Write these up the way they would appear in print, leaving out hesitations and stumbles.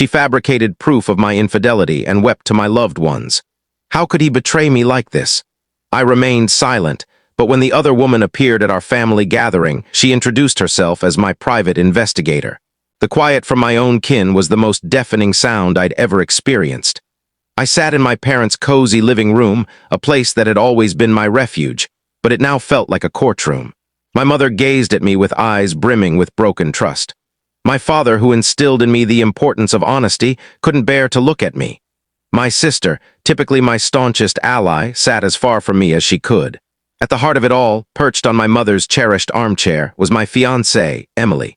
She fabricated proof of my infidelity and wept to my loved ones. How could he betray me like this? I remained silent, but when the other woman appeared at our family gathering, she introduced herself as my private investigator. The quiet from my own kin was the most deafening sound I'd ever experienced. I sat in my parents' cozy living room, a place that had always been my refuge, but it now felt like a courtroom. My mother gazed at me with eyes brimming with broken trust. My father, who instilled in me the importance of honesty, couldn't bear to look at me. My sister, typically my staunchest ally, sat as far from me as she could. At the heart of it all, perched on my mother's cherished armchair, was my fiancée, Emily.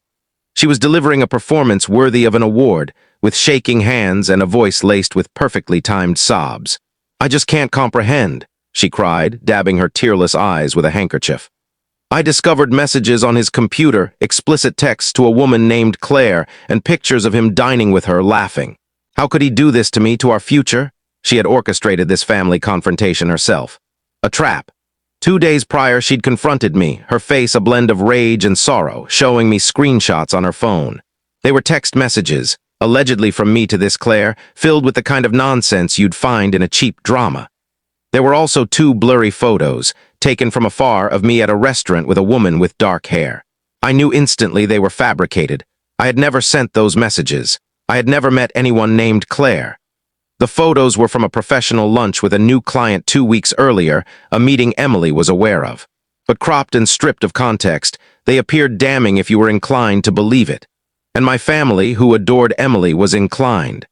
She was delivering a performance worthy of an award, with shaking hands and a voice laced with perfectly timed sobs. "I just can't comprehend," she cried, dabbing her tearless eyes with a handkerchief. "I discovered messages on his computer, explicit texts to a woman named Claire, and pictures of him dining with her, laughing. How could he do this to me, to our future?" She had orchestrated this family confrontation herself. A trap. 2 days prior, she'd confronted me, her face a blend of rage and sorrow, showing me screenshots on her phone. They were text messages, allegedly from me to this Claire, filled with the kind of nonsense you'd find in a cheap drama. There were also 2 blurry photos, taken from afar, of me at a restaurant with a woman with dark hair. I knew instantly they were fabricated. I had never sent those messages. I had never met anyone named Claire. The photos were from a professional lunch with a new client 2 weeks earlier, a meeting Emily was aware of. But cropped and stripped of context, they appeared damning if you were inclined to believe it. And my family, who adored Emily, was inclined.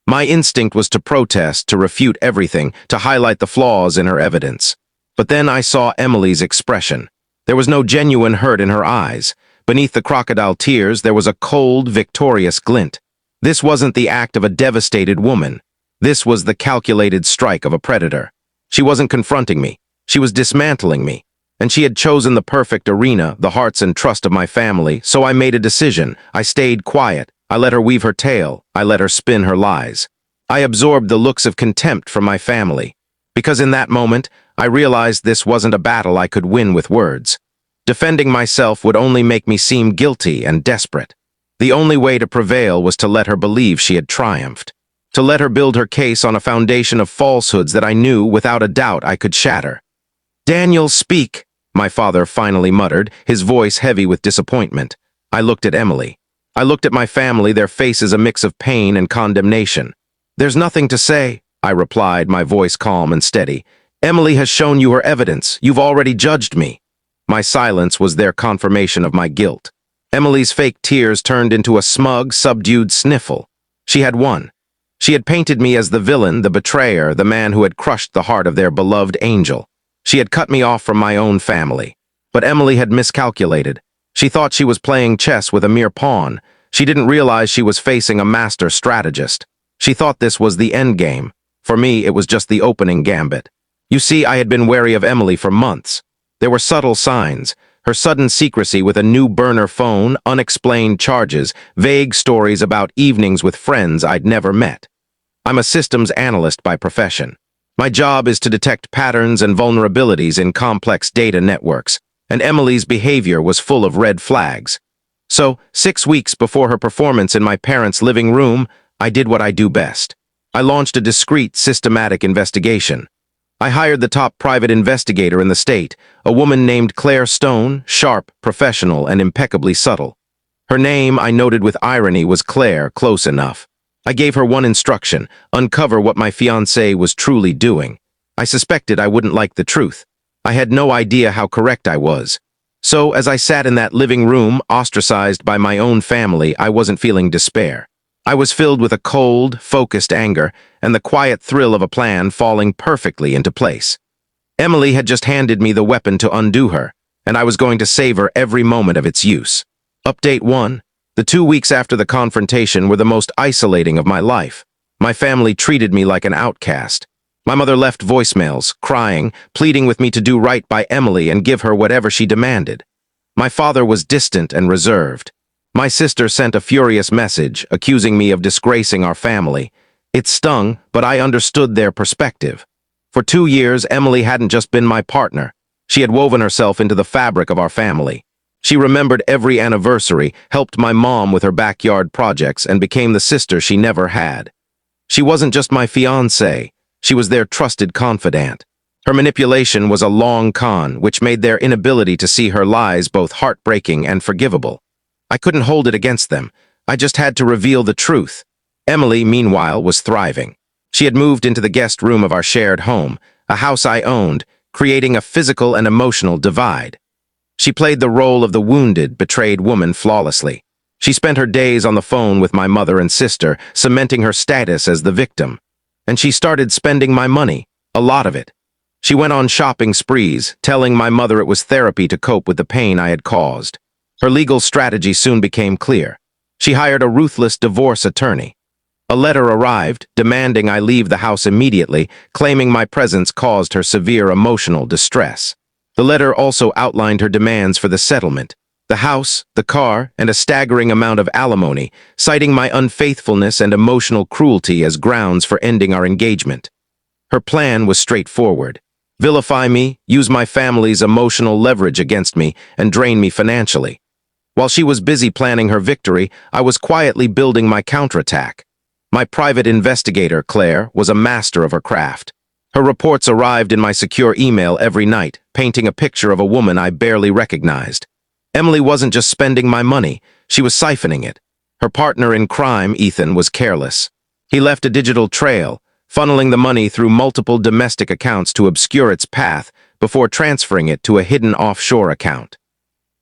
My instinct was to protest, to refute everything, to highlight the flaws in her evidence. But then I saw Emily's expression. There was no genuine hurt in her eyes. Beneath the crocodile tears, there was a cold, victorious glint. This wasn't the act of a devastated woman. This was the calculated strike of a predator. She wasn't confronting me. She was dismantling me. And she had chosen the perfect arena, the hearts and trust of my family, so I made a decision. I stayed quiet. I let her weave her tale. I let her spin her lies. I absorbed the looks of contempt from my family. Because in that moment, I realized this wasn't a battle I could win with words. Defending myself would only make me seem guilty and desperate. The only way to prevail was to let her believe she had triumphed. To let her build her case on a foundation of falsehoods that I knew, without a doubt, I could shatter. "Daniel, speak," my father finally muttered, his voice heavy with disappointment. I looked at Emily. I looked at my family, their faces a mix of pain and condemnation. "There's nothing to say," I replied, my voice calm and steady. "Emily has shown you her evidence. You've already judged me." My silence was their confirmation of my guilt. Emily's fake tears turned into a smug, subdued sniffle. She had won. She had painted me as the villain, the betrayer, the man who had crushed the heart of their beloved angel. She had cut me off from my own family. But Emily had miscalculated. She thought she was playing chess with a mere pawn. She didn't realize she was facing a master strategist. She thought this was the endgame. For me, it was just the opening gambit. You see, I had been wary of Emily for months. There were subtle signs. Her sudden secrecy with a new burner phone, unexplained charges, vague stories about evenings with friends I'd never met. I'm a systems analyst by profession. My job is to detect patterns and vulnerabilities in complex data networks, and Emily's behavior was full of red flags. So, 6 weeks before her performance in my parents' living room, I did what I do best. I launched a discreet, systematic investigation. I hired the top private investigator in the state, a woman named Claire Stone, sharp, professional, and impeccably subtle. Her name, I noted with irony, was Claire, close enough. I gave her one instruction: uncover what my fiancé was truly doing. I suspected I wouldn't like the truth. I had no idea how correct I was. So, as I sat in that living room, ostracized by my own family, I wasn't feeling despair. I was filled with a cold, focused anger, and the quiet thrill of a plan falling perfectly into place. Emily had just handed me the weapon to undo her, and I was going to savor every moment of its use. Update 1. The 2 weeks after the confrontation were the most isolating of my life. My family treated me like an outcast. My mother left voicemails, crying, pleading with me to do right by Emily and give her whatever she demanded. My father was distant and reserved. My sister sent a furious message, accusing me of disgracing our family. It stung, but I understood their perspective. For 2 years, Emily hadn't just been my partner. She had woven herself into the fabric of our family. She remembered every anniversary, helped my mom with her backyard projects, and became the sister she never had. She wasn't just my fiancée, she was their trusted confidant. Her manipulation was a long con, which made their inability to see her lies both heartbreaking and forgivable. I couldn't hold it against them. I just had to reveal the truth. Emily, meanwhile, was thriving. She had moved into the guest room of our shared home, a house I owned, creating a physical and emotional divide. She played the role of the wounded, betrayed woman flawlessly. She spent her days on the phone with my mother and sister, cementing her status as the victim. And she started spending my money, a lot of it. She went on shopping sprees, telling my mother it was therapy to cope with the pain I had caused. Her legal strategy soon became clear. She hired a ruthless divorce attorney. A letter arrived, demanding I leave the house immediately, claiming my presence caused her severe emotional distress. The letter also outlined her demands for the settlement, the house, the car, and a staggering amount of alimony, citing my unfaithfulness and emotional cruelty as grounds for ending our engagement. Her plan was straightforward. Vilify me, use my family's emotional leverage against me, and drain me financially. While she was busy planning her victory, I was quietly building my counterattack. My private investigator, Claire, was a master of her craft. Her reports arrived in my secure email every night, painting a picture of a woman I barely recognized. Emily wasn't just spending my money, she was siphoning it. Her partner in crime, Ethan, was careless. He left a digital trail, funneling the money through multiple domestic accounts to obscure its path before transferring it to a hidden offshore account.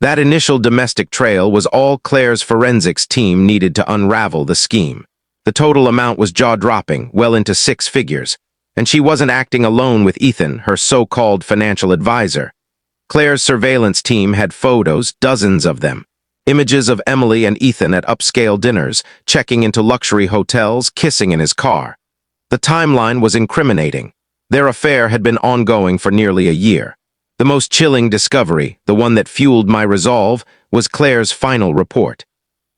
That initial domestic trail was all Claire's forensics team needed to unravel the scheme. The total amount was jaw-dropping, well into 6 figures, and she wasn't acting alone with Ethan, her so-called financial advisor. Claire's surveillance team had photos, dozens of them. Images of Emily and Ethan at upscale dinners, checking into luxury hotels, kissing in his car. The timeline was incriminating. Their affair had been ongoing for nearly a year. The most chilling discovery, the one that fueled my resolve, was Claire's final report.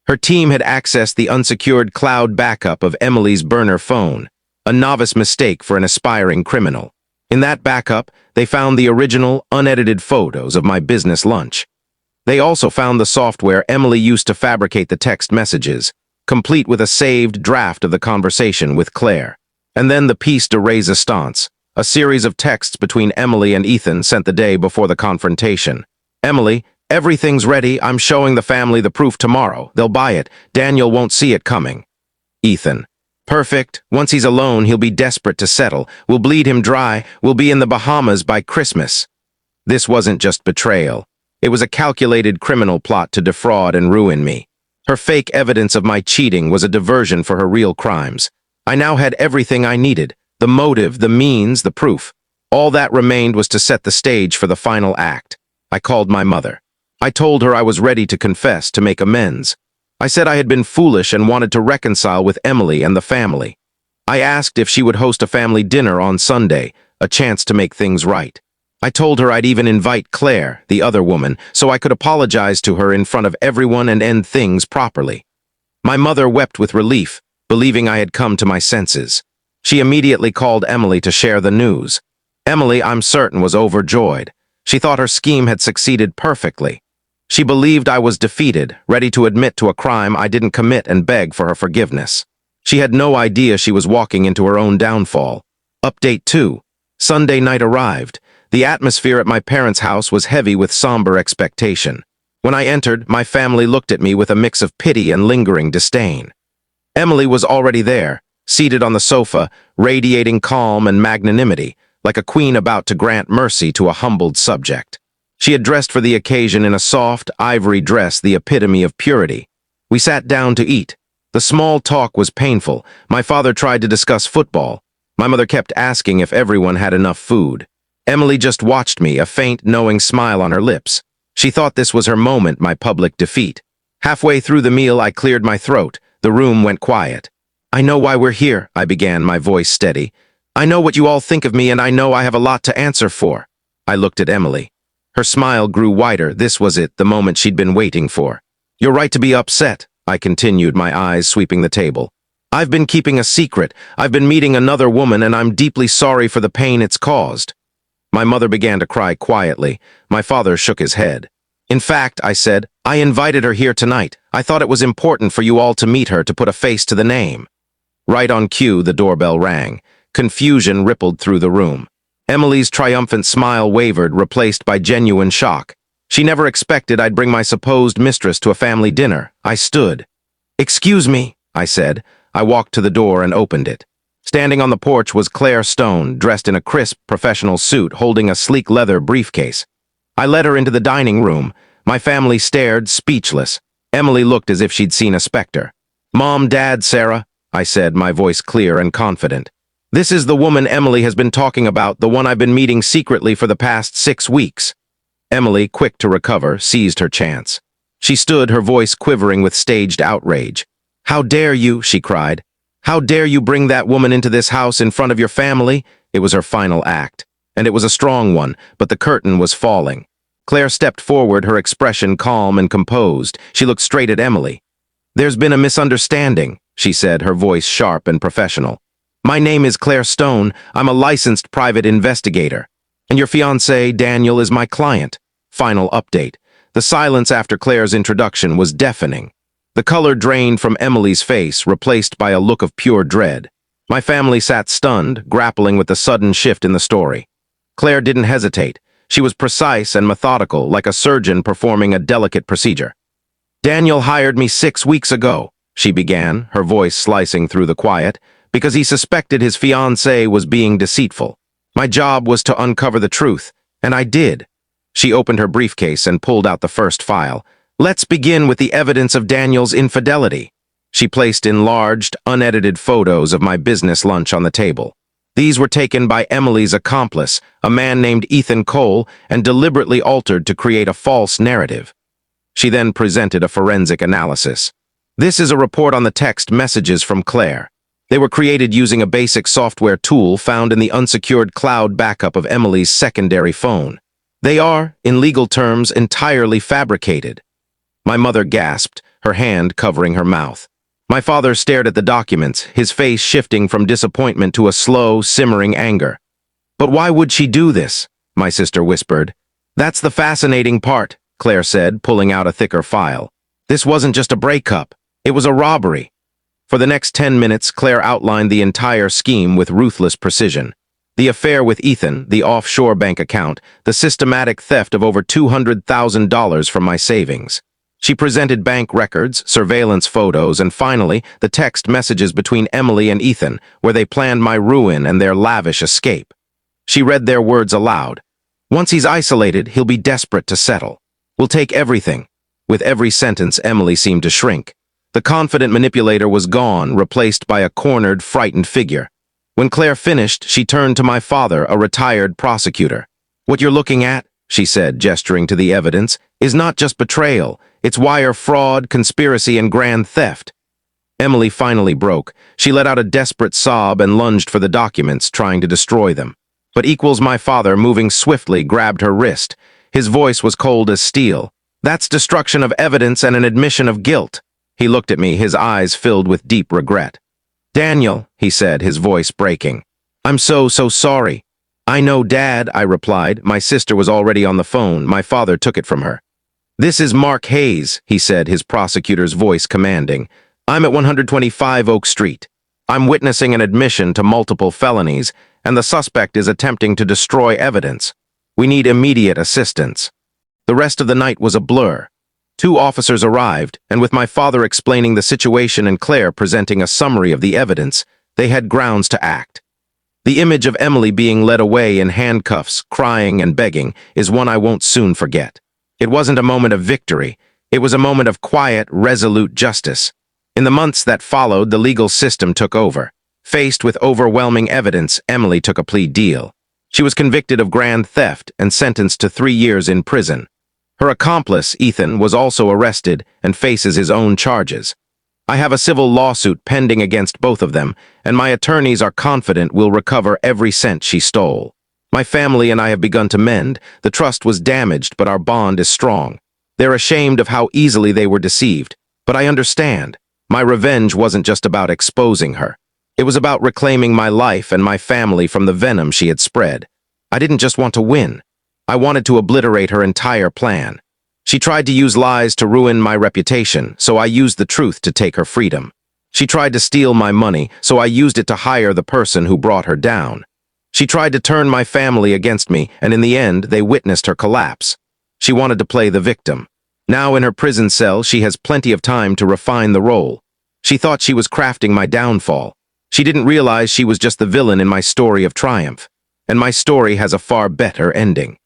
Her team had accessed the unsecured cloud backup of Emily's burner phone, a novice mistake for an aspiring criminal. In that backup, they found the original, unedited photos of my business lunch. They also found the software Emily used to fabricate the text messages, complete with a saved draft of the conversation with Claire. And then the piece de resistance, a series of texts between Emily and Ethan sent the day before the confrontation. Emily, everything's ready, I'm showing the family the proof tomorrow. They'll buy it. Daniel won't see it coming. Ethan, perfect. Once he's alone, he'll be desperate to settle. We'll bleed him dry. We'll be in the Bahamas by Christmas. This wasn't just betrayal. It was a calculated criminal plot to defraud and ruin me. Her fake evidence of my cheating was a diversion for her real crimes. I now had everything I needed, the motive, the means, the proof. All that remained was to set the stage for the final act. I called my mother. I told her I was ready to confess, to make amends. I said I had been foolish and wanted to reconcile with Emily and the family. I asked if she would host a family dinner on Sunday, a chance to make things right. I told her I'd even invite Claire, the other woman, so I could apologize to her in front of everyone and end things properly. My mother wept with relief, believing I had come to my senses. She immediately called Emily to share the news. Emily, I'm certain, was overjoyed. She thought her scheme had succeeded perfectly. She believed I was defeated, ready to admit to a crime I didn't commit and beg for her forgiveness. She had no idea she was walking into her own downfall. Update 2. Sunday night arrived. The atmosphere at my parents' house was heavy with somber expectation. When I entered, my family looked at me with a mix of pity and lingering disdain. Emily was already there, seated on the sofa, radiating calm and magnanimity, like a queen about to grant mercy to a humbled subject. She had dressed for the occasion in a soft, ivory dress, the epitome of purity. We sat down to eat. The small talk was painful. My father tried to discuss football. My mother kept asking if everyone had enough food. Emily just watched me, a faint, knowing smile on her lips. She thought this was her moment, my public defeat. Halfway through the meal, I cleared my throat. The room went quiet. I know why we're here, I began, my voice steady. I know what you all think of me, and I know I have a lot to answer for. I looked at Emily. Her smile grew wider. This was it, the moment she'd been waiting for. You're right to be upset, I continued, my eyes sweeping the table. I've been keeping a secret. I've been meeting another woman, and I'm deeply sorry for the pain it's caused. My mother began to cry quietly. My father shook his head. In fact, I said, I invited her here tonight. I thought it was important for you all to meet her to put a face to the name. Right on cue, the doorbell rang. Confusion rippled through the room. Emily's triumphant smile wavered, replaced by genuine shock. She never expected I'd bring my supposed mistress to a family dinner. I stood. "Excuse me," I said. I walked to the door and opened it. Standing on the porch was Claire Stone, dressed in a crisp, professional suit, holding a sleek leather briefcase. I led her into the dining room. My family stared, speechless. Emily looked as if she'd seen a specter. "Mom, Dad, Sarah," I said, my voice clear and confident. "This is the woman Emily has been talking about, the one I've been meeting secretly for the past 6 weeks." Emily, quick to recover, seized her chance. She stood, her voice quivering with staged outrage. "How dare you?" she cried. "How dare you bring that woman into this house in front of your family?" It was her final act, and it was a strong one, but the curtain was falling. Claire stepped forward, her expression calm and composed. She looked straight at Emily. "There's been a misunderstanding," she said, her voice sharp and professional. "My name is Claire Stone. I'm a licensed private investigator. And your fiancé, Daniel, is my client." Final update. The silence after Claire's introduction was deafening. The color drained from Emily's face, replaced by a look of pure dread. My family sat stunned, grappling with the sudden shift in the story. Claire didn't hesitate. She was precise and methodical, like a surgeon performing a delicate procedure. "Daniel hired me 6 weeks ago," she began, her voice slicing through the quiet, "because he suspected his fiancée was being deceitful. My job was to uncover the truth, and I did." She opened her briefcase and pulled out the first file. "Let's begin with the evidence of Daniel's infidelity." She placed enlarged, unedited photos of my business lunch on the table. These were taken by Emily's accomplice, a man named Ethan Cole, and deliberately altered to create a false narrative. She then presented a forensic analysis. "This is a report on the text messages from Claire. They were created using a basic software tool found in the unsecured cloud backup of Emily's secondary phone. They are, in legal terms, entirely fabricated." My mother gasped, her hand covering her mouth. My father stared at the documents, his face shifting from disappointment to a slow, simmering anger. "But why would she do this?" my sister whispered. "That's the fascinating part," Claire said, pulling out a thicker file. "This wasn't just a breakup. It was a robbery." For the next 10 minutes, Claire outlined the entire scheme with ruthless precision. The affair with Ethan, the offshore bank account, the systematic theft of over $200,000 from my savings. She presented bank records, surveillance photos, and finally, the text messages between Emily and Ethan, where they planned my ruin and their lavish escape. She read their words aloud. "Once he's isolated, he'll be desperate to settle. We'll take everything." With every sentence, Emily seemed to shrink. The confident manipulator was gone, replaced by a cornered, frightened figure. When Claire finished, she turned to my father, a retired prosecutor. "What you're looking at," she said, gesturing to the evidence, "is not just betrayal. It's wire fraud, conspiracy, and grand theft." Emily finally broke. She let out a desperate sob and lunged for the documents, trying to destroy them. But Equals, my father, moving swiftly, grabbed her wrist. His voice was cold as steel. "That's destruction of evidence and an admission of guilt." He looked at me, his eyes filled with deep regret. "Daniel," he said, his voice breaking. "I'm so sorry." "I know, Dad," I replied. My sister was already on the phone. My father took it from her. "This is Mark Hayes," he said, his prosecutor's voice commanding. "I'm at 125 Oak Street. I'm witnessing an admission to multiple felonies, and the suspect is attempting to destroy evidence. We need immediate assistance." The rest of the night was a blur. 2 officers arrived, and with my father explaining the situation and Claire presenting a summary of the evidence, they had grounds to act. The image of Emily being led away in handcuffs, crying and begging, is one I won't soon forget. It wasn't a moment of victory. It was a moment of quiet, resolute justice. In the months that followed, the legal system took over. Faced with overwhelming evidence, Emily took a plea deal. She was convicted of grand theft and sentenced to 3 years in prison. Her accomplice, Ethan, was also arrested and faces his own charges. I have a civil lawsuit pending against both of them, and my attorneys are confident we'll recover every cent she stole. My family and I have begun to mend. The trust was damaged, but our bond is strong. They're ashamed of how easily they were deceived, but I understand. My revenge wasn't just about exposing her. It was about reclaiming my life and my family from the venom she had spread. I didn't just want to win. I wanted to obliterate her entire plan. She tried to use lies to ruin my reputation, so I used the truth to take her freedom. She tried to steal my money, so I used it to hire the person who brought her down. She tried to turn my family against me, and in the end, they witnessed her collapse. She wanted to play the victim. Now in her prison cell, she has plenty of time to refine the role. She thought she was crafting my downfall. She didn't realize she was just the villain in my story of triumph. And my story has a far better ending.